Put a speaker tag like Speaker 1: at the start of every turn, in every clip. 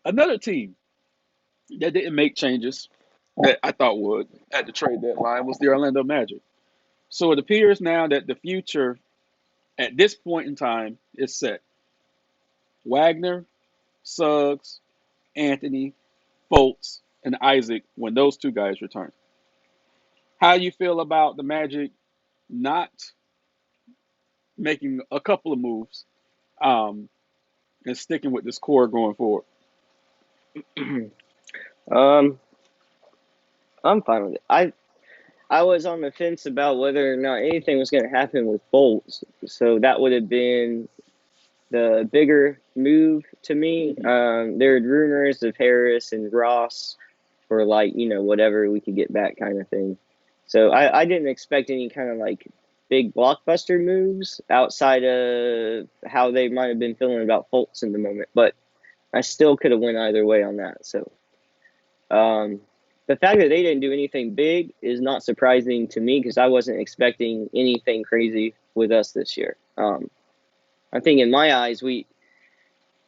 Speaker 1: Another team that didn't make changes that I thought would at the trade deadline was the Orlando Magic. So it appears now that the future at this point in time is set. Wagner, Suggs, Anthony, Fultz, and Isaac when those two guys return. How you feel about the Magic not making a couple of moves um, and sticking with this core going forward?
Speaker 2: Um, I'm fine with it. I was on the fence about whether or not anything was going to happen with Bolts, so that would have been the bigger move to me.
Speaker 1: Mhm.
Speaker 2: There had rumors of Harris and Ross for like whatever we could get back kind of thing. So I didn't expect any kind of like big blockbuster moves outside of how they might have been feeling about Fultz in the moment, but I still could have went either way on that. So um, the fact that they didn't do anything big is not surprising to me because I wasn't expecting anything crazy with us this year. I think in my eyes we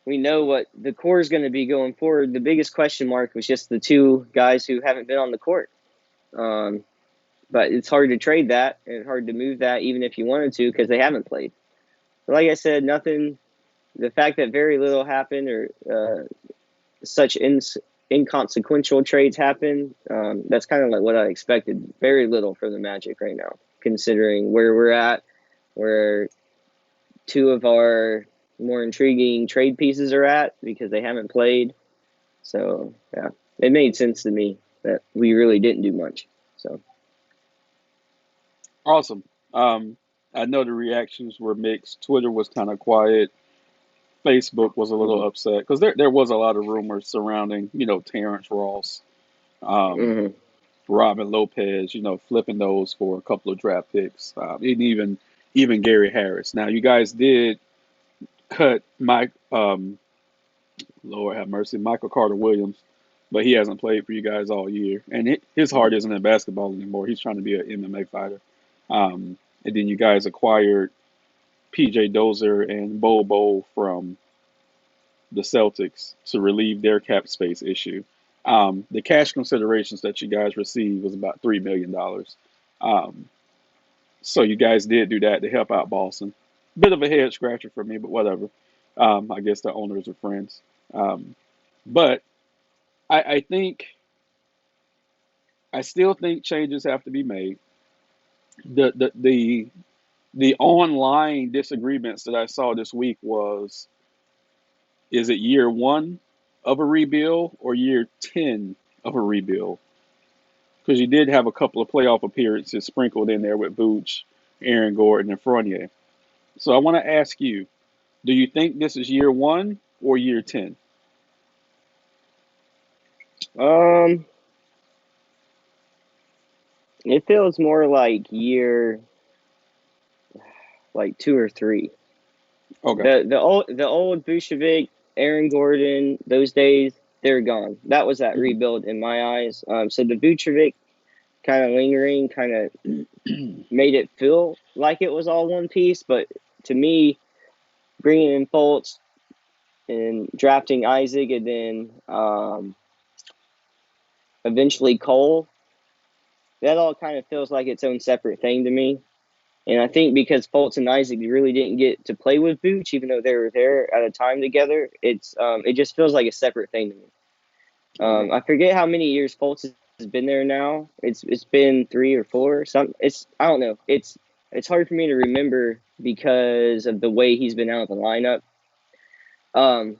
Speaker 2: know what the core is going to be going forward. The biggest question mark was just the two guys who haven't been on the court. Um, but it's hard to trade that and hard to move that even if you wanted to because they haven't played. But like I said, nothing. The fact that very little happened or such inconsequential trades happen, that's kind of like what I expected. Very little for the Magic right now, considering where we're at, where two of our more intriguing trade pieces are at because they haven't played. So yeah, it made sense to me that we really didn't do much. So
Speaker 1: Awesome. I know the reactions were mixed. Twitter was kind of quiet. Facebook was a little
Speaker 2: mm-hmm.
Speaker 1: upset because there was a lot of rumors surrounding, Terrence Ross, um,
Speaker 2: Mm-hmm.
Speaker 1: Robin Lopez, flipping those for a couple of draft picks, and even Gary Harris. Now, you guys did cut Mike, Lord have mercy, Michael Carter Williams, but he hasn't played for you guys all year, and his heart isn't in basketball anymore. He's trying to be an MMA fighter. And then you guys acquired PJ Dozier and Bobo from the Celtics to relieve their cap space issue. The cash considerations that you guys received was about $3 million. Um, so you guys did do that to help out Boston. Bit of a head scratcher for me, but whatever. I guess the owners are friends. Um, but I think I still think changes have to be made. The online disagreements that I saw this week was, is it year one of a rebuild or year 10 of a rebuild? Because you did have a couple of playoff appearances sprinkled in there with Vooch, Aaron Gordon, and Fournier. So I want to ask you, do you think this is year one or year 10?
Speaker 2: um, it feels more like year like 2 or 3.
Speaker 1: Okay.
Speaker 2: The old Vucevic, Aaron Gordon, those days they're gone. That was that
Speaker 1: Mhm.
Speaker 2: rebuild in my eyes. So the Vucevic kind of lingering kind of made it feel like it was all one piece, but to me, bringing in Fultz and drafting Isaac and then eventually Cole, that all kind of feels like its own separate thing to me. And I think because Fultz and Isaac really didn't get to play with Vooch, even though they were there at a time together, it just feels like a separate thing to me.
Speaker 1: Okay.
Speaker 2: I forget how many years Fultz has been there now. It's been 3 or 4. Some it's I don't know. It's hard for me to remember because of the way he's been out of the lineup. Um,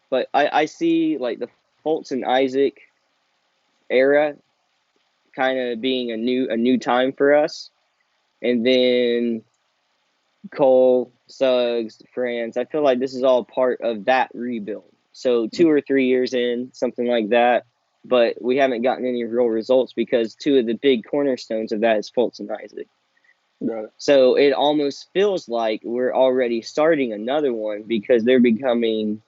Speaker 2: but I see like the Fultz and Isaac era kind of being a new time for us, and then Cole, Suggs, France. I feel like this is all part of that rebuild. So 2 or 3 years in, something like that. But we haven't gotten any real results because two of the big cornerstones of that is Fultz and Isaac.
Speaker 1: Got it.
Speaker 2: So it almost feels like we're already starting another one because they're becoming.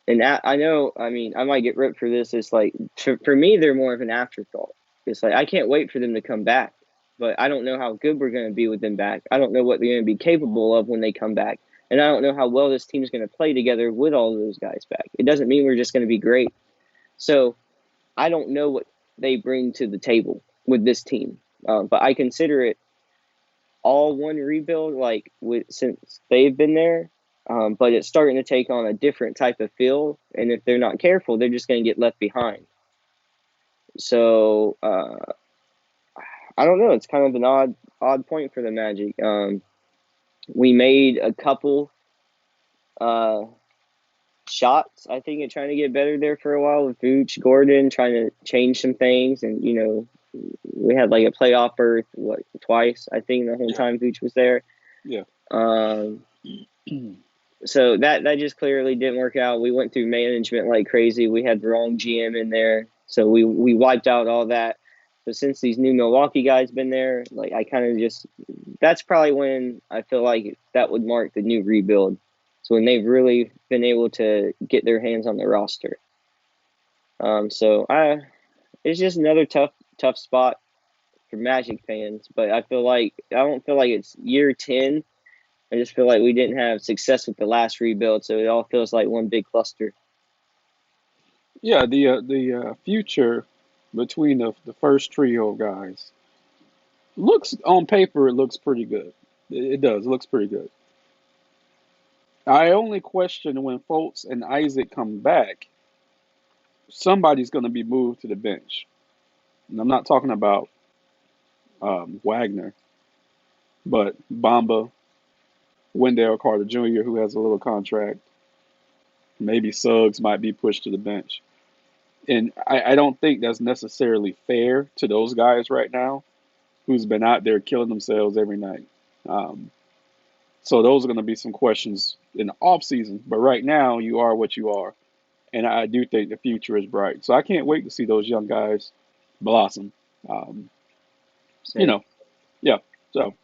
Speaker 2: And I know, I mean, I might get ripped for this. It's like for me, they're more of an afterthought. It's like I can't wait for them to come back, but I don't know how good we're going to be with them back. I don't know what they're going to be capable of when they come back, and I don't know how well this team's going to play together with all of those guys back. It doesn't mean we're just going to be great. So I don't know what they bring to the table with this team, but I consider it all one rebuild, like since they've been there. But it's starting to take on a different type of feel, and if they're not careful, they're just going to get left behind. So I don't know. It's kind of an odd point for the Magic. We made a couple uh, shots, I think, at trying to get better there for a while with Vooch, Gordon, trying to change some things, and we had like a playoff berth twice, I think, the whole
Speaker 1: Yeah.
Speaker 2: time Vooch was there.
Speaker 1: Yeah.
Speaker 2: Um, so that just clearly didn't work out. We went through management like crazy. We had the wrong GM in there, so we wiped out all that. So since these new Milwaukee guys been there, like I kind of just that's probably when I feel like that would mark the new rebuild. So when they've really been able to get their hands on the roster. So it's just another tough spot for Magic fans. But I don't feel like it's year 10. I just feel like we didn't have success with the last rebuild, so it all feels like one big cluster.
Speaker 1: Yeah. The future between the first trio of guys looks on paper. It looks pretty good. It does. It looks pretty good. I only question when Fultz and Isaac come back, somebody's going to be moved to the bench. And I'm not talking about Wagner, but Bamba, Wendell Carter Jr., who has a little contract. Maybe Suggs might be pushed to the bench. And I don't think that's necessarily fair to those guys right now who's been out there killing themselves every night. Um, so those are going to be some questions in the off season. But right now, you are what you are. And I do think the future is bright. So I can't wait to see those young guys blossom. Um, you
Speaker 2: Same.
Speaker 1: know, yeah. So